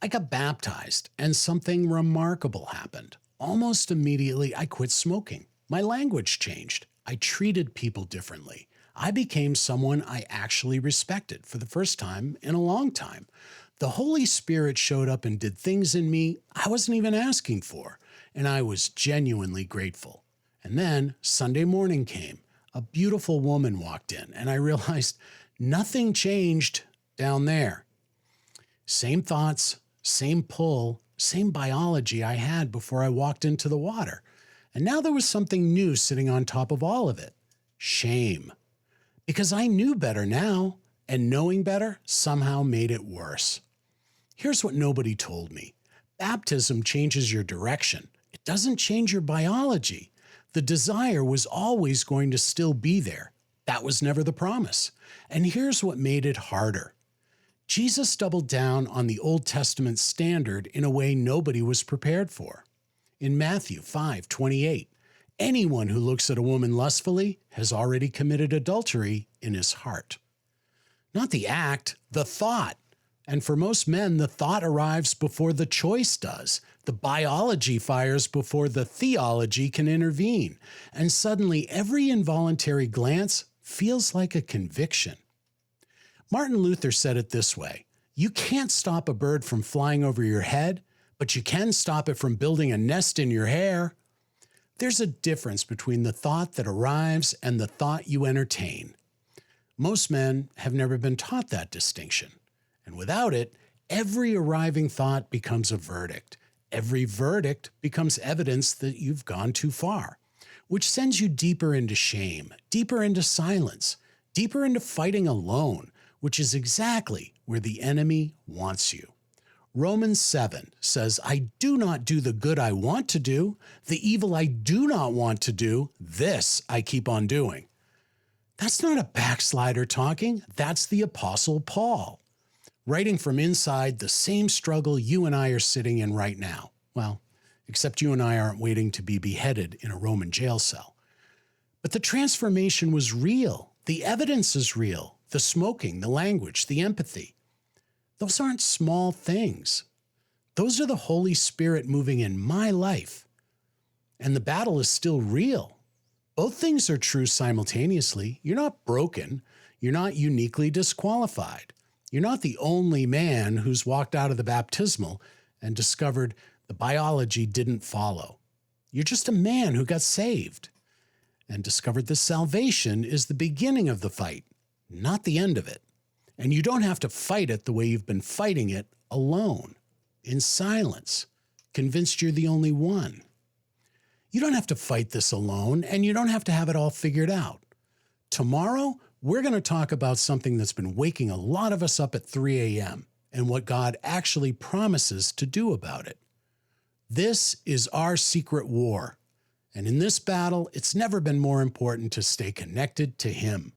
I got baptized and something remarkable happened. Almost immediately, I quit smoking. My language changed. I treated people differently. I became someone I actually respected for the first time in a long time. The Holy Spirit showed up and did things in me I wasn't even asking for, and I was genuinely grateful. And then Sunday morning came. A beautiful woman walked in, and I realized nothing changed down there. Same thoughts, same pull, same biology I had before I walked into the water. And now there was something new sitting on top of all of it: shame. Because I knew better now, and knowing better somehow made it worse. Here's what nobody told me: baptism changes your direction. It doesn't change your biology. The desire was always going to still be there. That was never the promise. And here's what made it harder. Jesus doubled down on the Old Testament standard in a way nobody was prepared for. In Matthew 5:28, anyone who looks at a woman lustfully has already committed adultery in his heart. Not the act, the thought. And for most men, the thought arrives before the choice does. The biology fires before the theology can intervene. And suddenly, every involuntary glance feels like a conviction. Martin Luther said it this way: you can't stop a bird from flying over your head, but you can stop it from building a nest in your hair. There's a difference between the thought that arrives and the thought you entertain. Most men have never been taught that distinction. And without it, every arriving thought becomes a verdict. Every verdict becomes evidence that you've gone too far, which sends you deeper into shame, deeper into silence, deeper into fighting alone, which is exactly where the enemy wants you. Romans 7 says, I do not do the good I want to do. The evil I do not want to do, this I keep on doing. That's not a backslider talking. That's the Apostle Paul, writing from inside the same struggle you and I are sitting in right now. Well, except you and I aren't waiting to be beheaded in a Roman jail cell. But the transformation was real. The evidence is real. The smoking, the language, the empathy. Those aren't small things. Those are the Holy Spirit moving in my life. And the battle is still real. Both things are true simultaneously. You're not broken. You're not uniquely disqualified. You're not the only man who's walked out of the baptismal and discovered the biology didn't follow. You're just a man who got saved and discovered that salvation is the beginning of the fight, not the end of it. And you don't have to fight it the way you've been fighting it alone, in silence, convinced you're the only one. You don't have to fight this alone, and you don't have to have it all figured out. Tomorrow, we're going to talk about something that's been waking a lot of us up at 3 a.m. and what God actually promises to do about it. This is our secret war. And in this battle, it's never been more important to stay connected to Him.